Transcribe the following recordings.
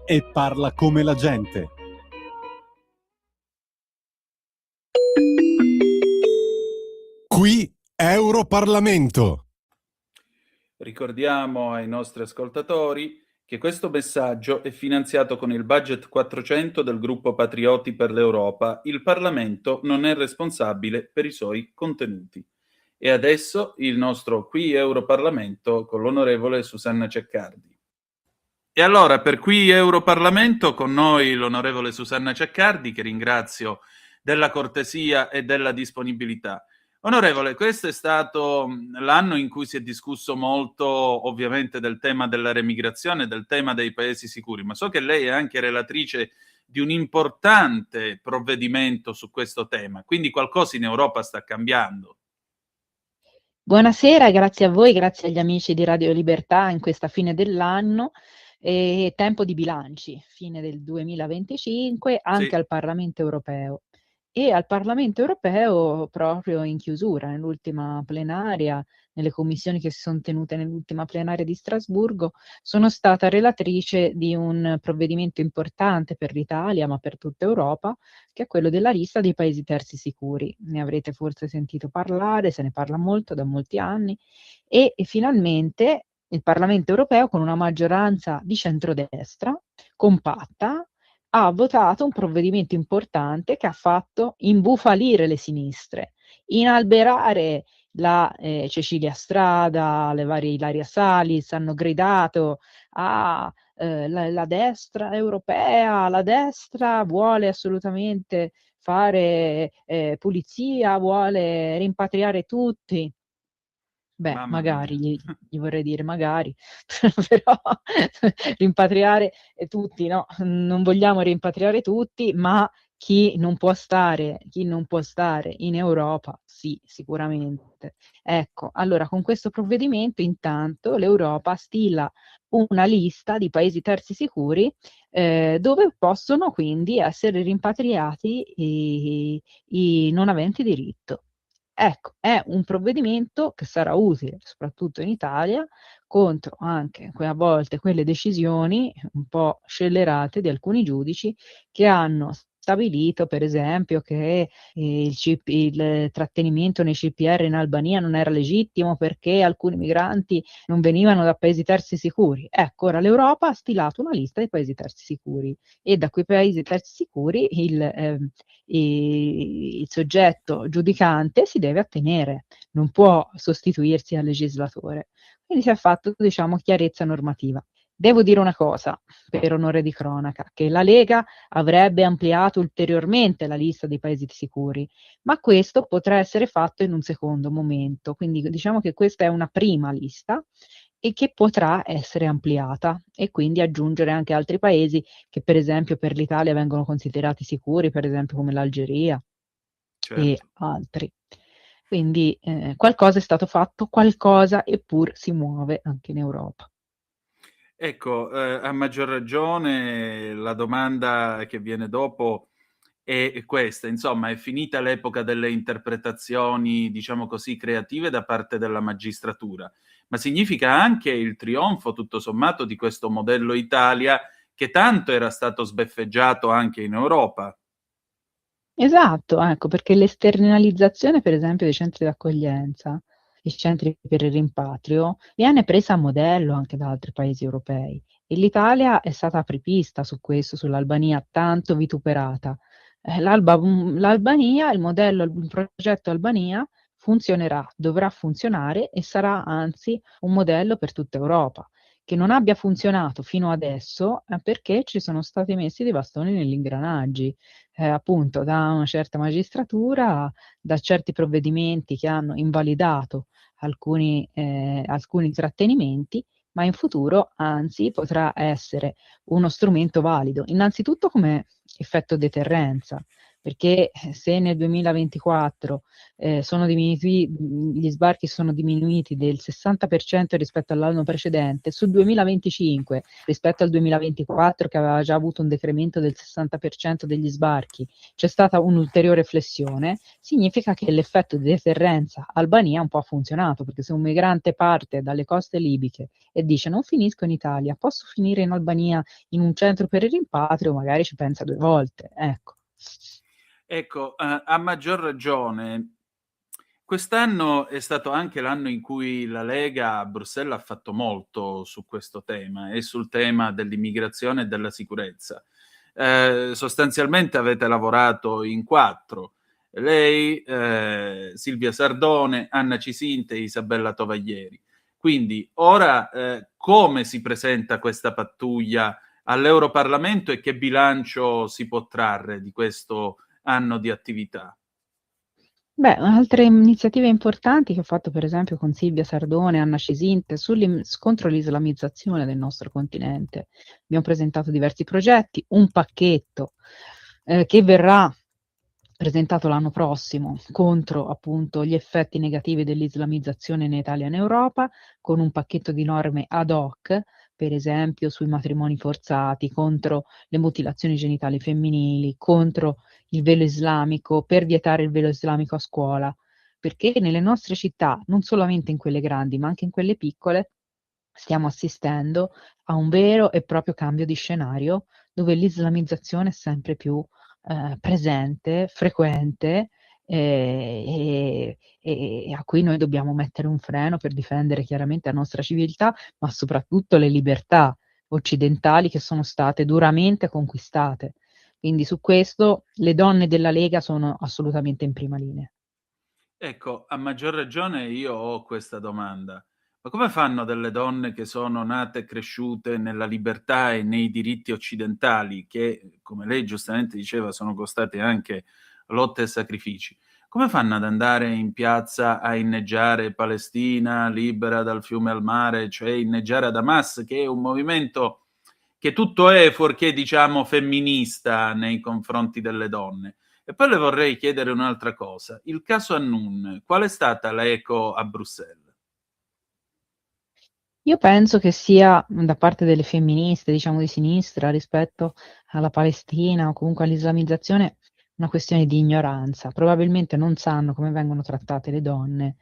e parla come la gente. Qui Europarlamento. Ricordiamo ai nostri ascoltatori che questo messaggio è finanziato con il budget 400 del gruppo Patrioti per l'Europa. Il Parlamento non è responsabile per i suoi contenuti. E adesso il nostro Qui Europarlamento con l'onorevole Susanna Ceccardi. E allora, per Qui Europarlamento, con noi l'onorevole Susanna Ceccardi, che ringrazio della cortesia e della disponibilità. Onorevole, questo è stato l'anno in cui si è discusso molto, ovviamente, del tema della remigrazione, del tema dei paesi sicuri, ma so che lei è anche relatrice di un importante provvedimento su questo tema, quindi qualcosa in Europa sta cambiando. Buonasera, grazie a voi, grazie agli amici di Radio Libertà in questa fine dell'anno e tempo di bilanci, fine del 2025, anche Sì. al Parlamento europeo. E al Parlamento europeo, proprio in chiusura, nell'ultima plenaria, nelle commissioni che si sono tenute nell'ultima plenaria di Strasburgo, sono stata relatrice di un provvedimento importante per l'Italia, ma per tutta Europa, che è quello della lista dei paesi terzi sicuri. Ne avrete forse sentito parlare, se ne parla molto da molti anni, e finalmente il Parlamento europeo, con una maggioranza di centrodestra, compatta, ha votato un provvedimento importante che ha fatto imbufalire le sinistre, inalberare la Cecilia Strada, le varie Ilaria Salis, hanno gridato la destra europea, la destra vuole assolutamente fare pulizia, vuole rimpatriare tutti. Beh, Mamma magari, mia. gli vorrei dire magari, però rimpatriare tutti, no, non vogliamo rimpatriare tutti, ma chi non può stare in Europa, sì, sicuramente. Ecco, allora con questo provvedimento intanto l'Europa stila una lista di paesi terzi sicuri dove possono quindi essere rimpatriati i non aventi diritto. Ecco, è un provvedimento che sarà utile, soprattutto in Italia, contro anche a volte quelle decisioni un po' scellerate di alcuni giudici che hanno stabilito, per esempio, che il trattenimento nei CPR in Albania non era legittimo perché alcuni migranti non venivano da paesi terzi sicuri. Ecco, ora l'Europa ha stilato una lista dei paesi terzi sicuri e da quei paesi terzi sicuri il soggetto giudicante si deve attenere, non può sostituirsi al legislatore. Quindi si è fatto, diciamo, chiarezza normativa. Devo dire una cosa, per onore di cronaca, che la Lega avrebbe ampliato ulteriormente la lista dei paesi sicuri, ma questo potrà essere fatto in un secondo momento. Quindi diciamo che questa è una prima lista e che potrà essere ampliata e quindi aggiungere anche altri paesi che per esempio per l'Italia vengono considerati sicuri, per esempio come l'Algeria e Certo. altri. Quindi qualcosa è stato fatto, qualcosa eppur si muove anche in Europa. Ecco, a maggior ragione la domanda che viene dopo è questa, insomma, è finita l'epoca delle interpretazioni, diciamo così, creative da parte della magistratura, ma significa anche il trionfo, tutto sommato, di questo modello Italia che tanto era stato sbeffeggiato anche in Europa. Esatto, ecco, perché l'esternalizzazione, per esempio, dei centri d'accoglienza, i centri per il rimpatrio, viene presa a modello anche da altri paesi europei. E l'Italia è stata apripista su questo, sull'Albania, tanto vituperata. L'Albania, il progetto Albania, funzionerà, dovrà funzionare e sarà anzi un modello per tutta Europa. Che non abbia funzionato fino adesso è perché ci sono stati messi dei bastoni negli ingranaggi appunto da una certa magistratura, da certi provvedimenti che hanno invalidato alcuni trattenimenti, ma in futuro anzi potrà essere uno strumento valido, innanzitutto come effetto deterrenza, perché se nel 2024 sono diminuiti, gli sbarchi sono diminuiti del 60% rispetto all'anno precedente, sul 2025 rispetto al 2024 che aveva già avuto un decremento del 60% degli sbarchi, c'è stata un'ulteriore flessione, significa che l'effetto di deterrenza Albania un po' ha funzionato, perché se un migrante parte dalle coste libiche e dice non finisco in Italia, posso finire in Albania in un centro per il rimpatrio, magari ci pensa 2 volte, ecco. Ecco, a maggior ragione, quest'anno è stato anche l'anno in cui la Lega a Bruxelles ha fatto molto su questo tema e sul tema dell'immigrazione e della sicurezza. Sostanzialmente avete lavorato in 4, lei, Silvia Sardone, Anna Cisinte e Isabella Tovaglieri. Quindi ora come si presenta questa pattuglia all'Europarlamento e che bilancio si può trarre di questo anno di attività? Beh, altre iniziative importanti che ho fatto per esempio con Silvia Sardone e Anna Cisinte contro l'islamizzazione del nostro continente. Abbiamo presentato diversi progetti, un pacchetto che verrà presentato l'anno prossimo contro appunto gli effetti negativi dell'islamizzazione in Italia e in Europa, con un pacchetto di norme ad hoc, per esempio sui matrimoni forzati, contro le mutilazioni genitali femminili, contro il velo islamico, per vietare il velo islamico a scuola, perché nelle nostre città, non solamente in quelle grandi, ma anche in quelle piccole, stiamo assistendo a un vero e proprio cambio di scenario, dove l'islamizzazione è sempre più presente, frequente, e a cui noi dobbiamo mettere un freno per difendere chiaramente la nostra civiltà, ma soprattutto le libertà occidentali che sono state duramente conquistate. Quindi su questo le donne della Lega sono assolutamente in prima linea. Ecco, a maggior ragione io ho questa domanda: ma come fanno delle donne che sono nate e cresciute nella libertà e nei diritti occidentali, che, come lei giustamente diceva, sono costati anche lotte e sacrifici, come fanno ad andare in piazza a inneggiare Palestina libera dal fiume al mare, cioè inneggiare ad Hamas, che è un movimento che tutto è fuorché, diciamo, femminista nei confronti delle donne? E poi le vorrei chiedere un'altra cosa. Il caso Annun, qual è stata l'eco a Bruxelles? Io penso che sia da parte delle femministe, diciamo di sinistra, rispetto alla Palestina o comunque all'islamizzazione, una questione di ignoranza. Probabilmente non sanno come vengono trattate le donne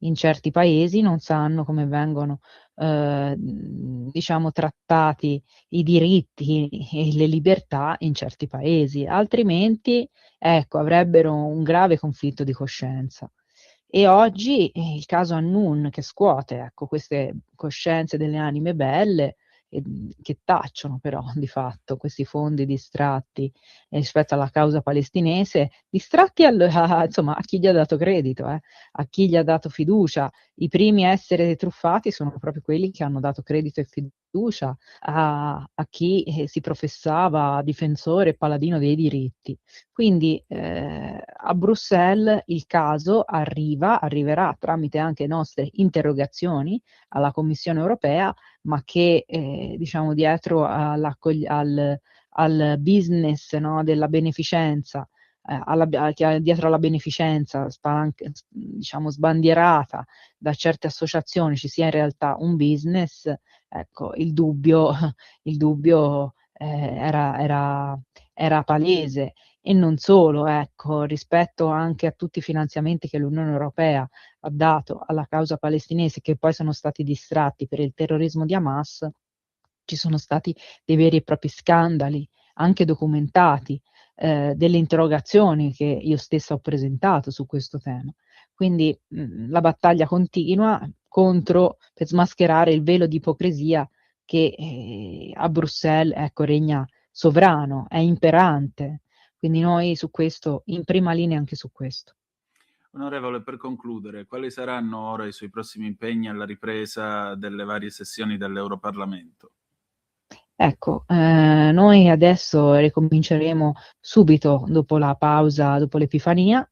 in certi paesi, non sanno come vengono, diciamo trattati i diritti e le libertà in certi paesi, altrimenti, ecco, avrebbero un grave conflitto di coscienza. E oggi, il caso Annun che scuote, ecco, queste coscienze delle anime belle, che tacciono però di fatto questi fondi distratti rispetto alla causa palestinese, distratti insomma a chi gli ha dato credito, a chi gli ha dato fiducia. I primi a essere truffati sono proprio quelli che hanno dato credito e fiducia a chi, si professava difensore e paladino dei diritti. Quindi, a Bruxelles il caso arriverà tramite anche nostre interrogazioni alla Commissione europea, ma che, diciamo dietro al business, no, della beneficenza, dietro alla beneficenza diciamo sbandierata da certe associazioni ci sia in realtà un business, ecco il dubbio, era palese. E non solo, ecco, rispetto anche a tutti i finanziamenti che l'Unione Europea ha dato alla causa palestinese, che poi sono stati distratti per il terrorismo di Hamas, ci sono stati dei veri e propri scandali, anche documentati, delle interrogazioni che io stessa ho presentato su questo tema. Quindi, la battaglia continua per smascherare il velo di ipocrisia che, a Bruxelles, ecco, regna sovrano, è imperante. Quindi noi su questo in prima linea anche su questo. Onorevole, per concludere, quali saranno ora i suoi prossimi impegni alla ripresa delle varie sessioni dell'Europarlamento? Ecco, noi adesso ricominceremo subito dopo la pausa, dopo l'Epifania.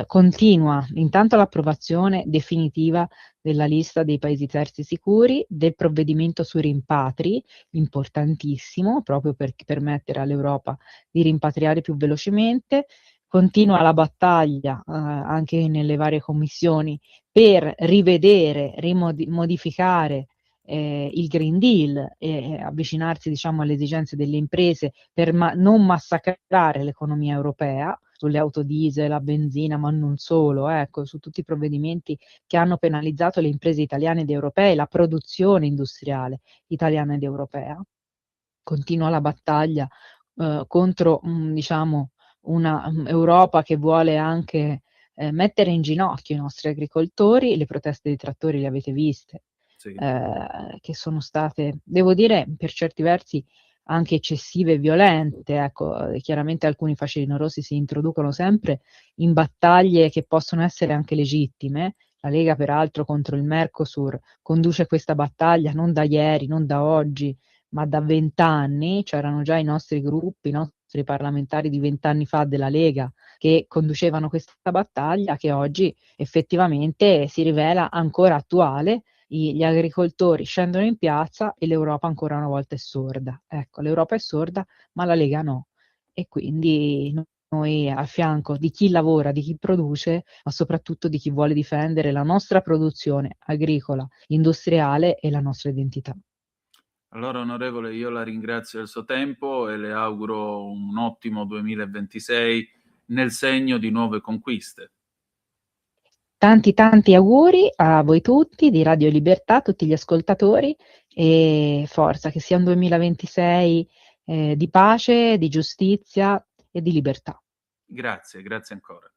Continua intanto l'approvazione definitiva della lista dei paesi terzi sicuri, del provvedimento sui rimpatri, importantissimo, proprio per permettere all'Europa di rimpatriare più velocemente. Continua la battaglia, anche nelle varie commissioni, per rivedere, modificare il Green Deal e avvicinarsi, diciamo, alle esigenze delle imprese per non massacrare l'economia europea sulle auto diesel, la benzina, ma non solo, ecco, su tutti i provvedimenti che hanno penalizzato le imprese italiane ed europee, la produzione industriale italiana ed europea. Continua la battaglia contro, diciamo, una Europa che vuole anche mettere in ginocchio i nostri agricoltori. Le proteste dei trattori le avete viste, Sì. che sono state, devo dire, per certi versi anche eccessive e violente, ecco. Chiaramente alcuni facinorossi si introducono sempre in battaglie che possono essere anche legittime. La Lega peraltro contro il Mercosur conduce questa battaglia non da ieri, non da oggi, ma da 20 anni. C'erano già i nostri gruppi, i nostri parlamentari di 20 anni fa della Lega che conducevano questa battaglia, che oggi effettivamente si rivela ancora attuale. Gli agricoltori scendono in piazza e l'Europa ancora una volta è sorda. Ecco, l'Europa è sorda, ma la Lega no. E quindi noi a fianco di chi lavora, di chi produce, ma soprattutto di chi vuole difendere la nostra produzione agricola, industriale e la nostra identità. Allora, onorevole, io la ringrazio del suo tempo e le auguro un ottimo 2026 nel segno di nuove conquiste. Tanti auguri a voi tutti di Radio Libertà, a tutti gli ascoltatori, e forza, che sia un 2026 di pace, di giustizia e di libertà. Grazie, grazie ancora.